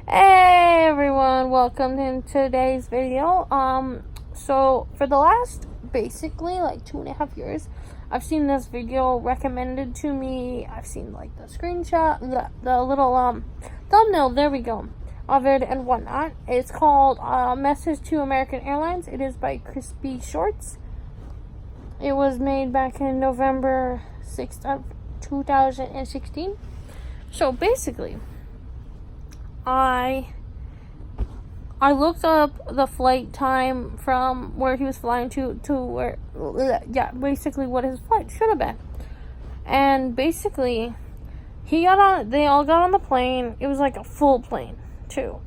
Hey everyone, welcome to today's video. So for the last basically like 2.5 years, I've seen this video recommended to me. I've seen like the screenshot, the little thumbnail, there we go, of it and whatnot. It's called Message to American Airlines. It is by Crispy Shorts. It was made back in November 6th of 2016. So basically, I looked up the flight time from where he was flying to where, basically what his flight should have been. And basically, they all got on the plane. It was like a full plane, too.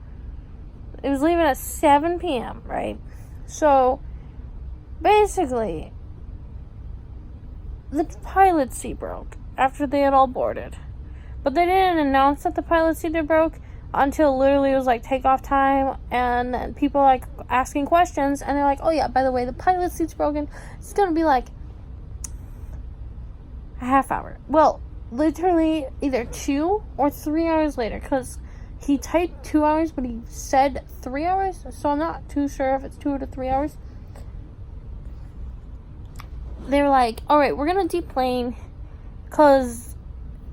It was leaving at 7 p.m., right? So, basically, the pilot's seat broke after they had all boarded. But they didn't announce that the pilot's seat had broke until literally it was like takeoff time, and then people like asking questions, and they're like, oh yeah, by the way, the pilot's seat's broken. It's gonna be like a half hour. Well, literally either 2 or 3 hours later, because he typed 2 hours, but he said 3 hours, so I'm not too sure if it's 2 to 3 hours. They were like, alright, we're gonna deplane, because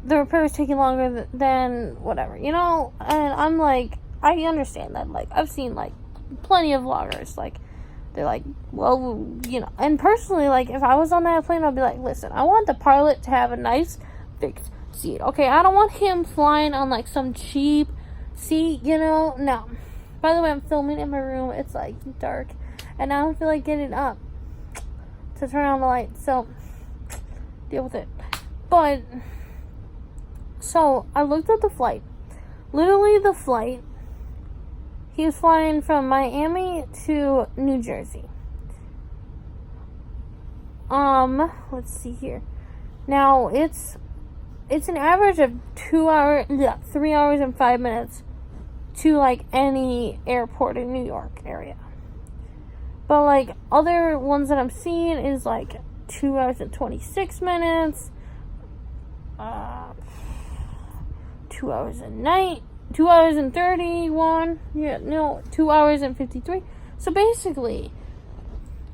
the repair is taking longer than whatever, and I'm like, I understand that. Like, I've seen like plenty of vloggers, like, they're like, well, and personally, like, if I was on that plane, I'd be like, listen, I want the pilot to have a nice fixed seat, okay? I don't want him flying on like some cheap seat, no. By the way, I'm filming in my room. It's like dark, and I don't feel like getting up to turn on the lights, so deal with it. But so I looked at the flight. Literally the flight, he was flying from Miami to New Jersey. Let's see here. Now it's an average of 3 hours and 5 minutes to like any airport in New York area. But like other ones that I'm seeing is like 2 hours and 26 minutes. 2 hours a night, 2 hours and 31, 2 hours and 53. So basically,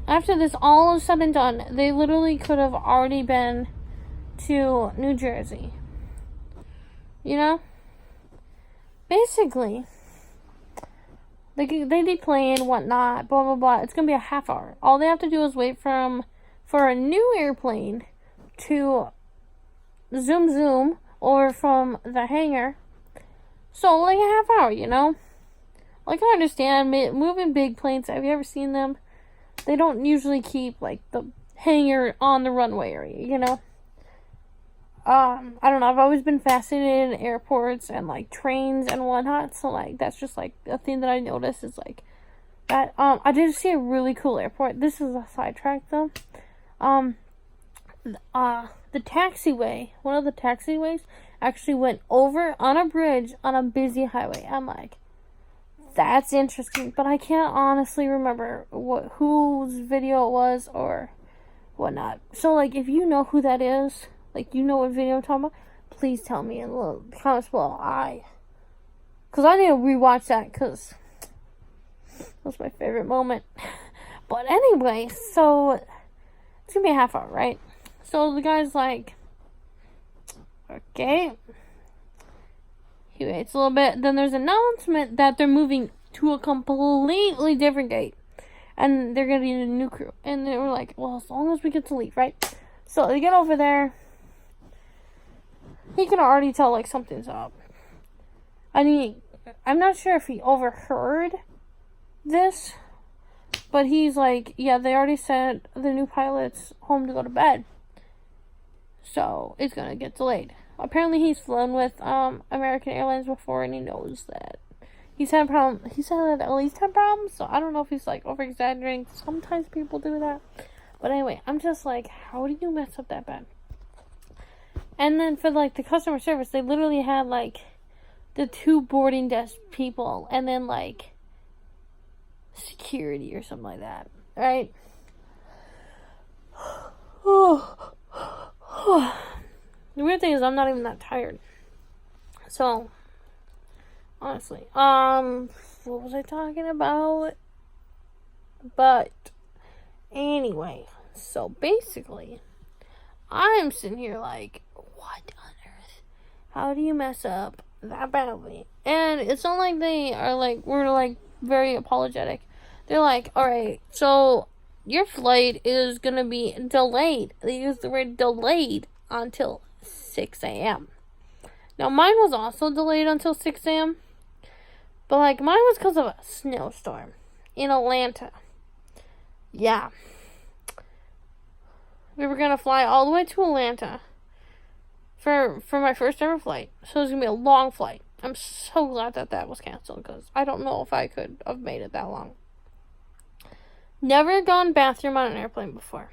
after this all is said and done, they literally could have already been to New Jersey. Basically, they deplane, whatnot, blah, blah, blah. It's going to be a half hour. All they have to do is wait for a new airplane to zoom over from the hangar. So like a half hour, Like, I understand moving big planes. Have you ever seen them? They don't usually keep like the hangar on the runway area, I don't know. I've always been fascinated in airports and like trains and whatnot. So like that's just like a thing that I noticed is like that. I did see a really cool airport. This is a sidetrack though. The taxiway, one of the taxiways, actually went over on a bridge on a busy highway. I'm like, that's interesting, but I can't honestly remember whose video it was or whatnot. So, like, if you know who that is, like, you know what video I'm talking about, please tell me in the comments below. Because I need to rewatch that, because that was my favorite moment. But anyway, so it's gonna be a half hour, right? So the guy's like, okay. He waits a little bit. Then there's an announcement that they're moving to a completely different date. And they're going to need a new crew. And they were like, well, as long as we get to leave, right? So they get over there. He can already tell, like, something's up. I mean, I'm not sure if he overheard this. But he's like, yeah, they already sent the new pilots home to go to bed. So it's gonna get delayed. Apparently he's flown with American Airlines before, and he knows that he's had a problem. He's had at least 10 problems, so I don't know if he's like over exaggerating. Sometimes people do that. But anyway, I'm just like, how do you mess up that bad? And then for like the customer service, they literally had like the 2 boarding desk people and then like security or something like that, right? The weird thing is I'm not even that tired. So Honestly. What was I talking about? But anyway, so basically, I'm sitting here like, what on earth? How do you mess up that badly? And it's not like they are like, we're like very apologetic. They're like, alright, so your flight is gonna be delayed. They use the word delayed until 6 a.m. Now, mine was also delayed until 6 a.m. But, like, mine was because of a snowstorm in Atlanta. Yeah. We were going to fly all the way to Atlanta for my first ever flight. So, it was going to be a long flight. I'm so glad that was canceled because I don't know if I could have made it that long. Never gone bathroom on an airplane before.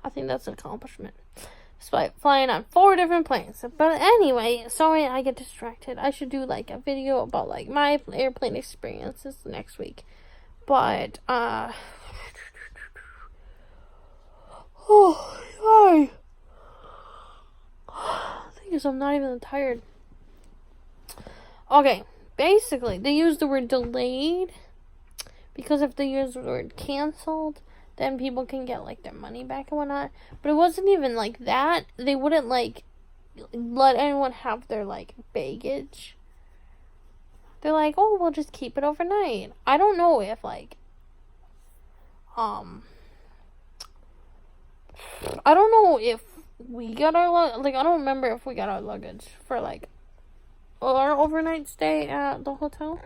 I think that's an accomplishment. Despite flying on 4 different planes. But anyway, sorry I get distracted. I should do like a video about like my airplane experiences next week. But oh, sorry. The thing is, I'm not even tired. Okay, basically, they use the word delayed because if they use the word canceled, then people can get like their money back and whatnot. But it wasn't even like that. They wouldn't like let anyone have their like baggage. They're like, oh, we'll just keep it overnight. I don't know if like I don't know if we got our like I don't remember if we got our luggage for like our overnight stay at the hotel.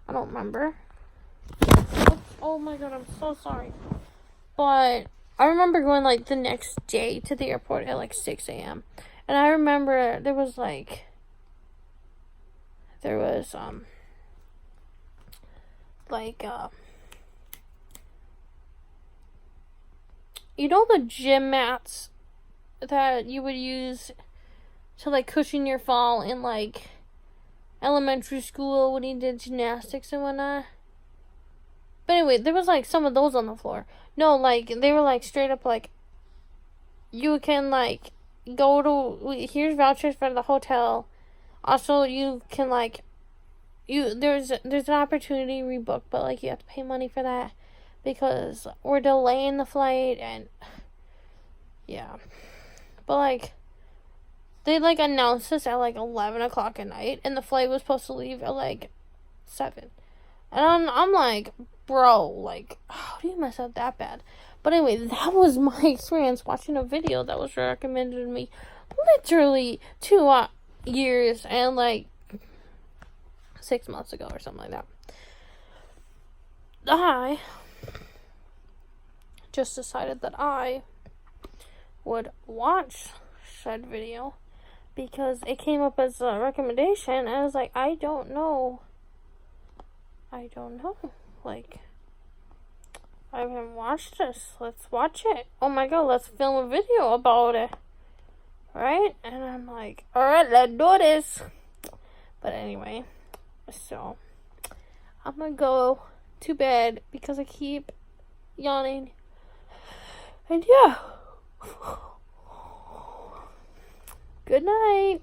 I don't remember. Oh my god, I'm so sorry. But I remember going like the next day to the airport at like 6 a.m. And I remember there was you know the gym mats that you would use to like cushion your fall in like elementary school when you did gymnastics and whatnot? But anyway, there was like some of those on the floor. No, like they were like straight up like you can like go to here's vouchers for the hotel. Also, you can like there's an opportunity to rebook, but like you have to pay money for that because we're delaying the flight and yeah. But like they like announced this at like 11 o'clock at night, and the flight was supposed to leave at like 7. And I'm like, bro, like, how do you mess up that bad? But anyway, that was my experience watching a video that was recommended to me literally 2 years and like 6 months ago or something like that. I just decided that I would watch said video because it came up as a recommendation, and I was like, I don't know. Like, I haven't watched this. Let's watch it. Oh my god, let's film a video about it. Right? And I'm like, alright, let's do this. But anyway, so I'm gonna go to bed because I keep yawning. And yeah. Good night.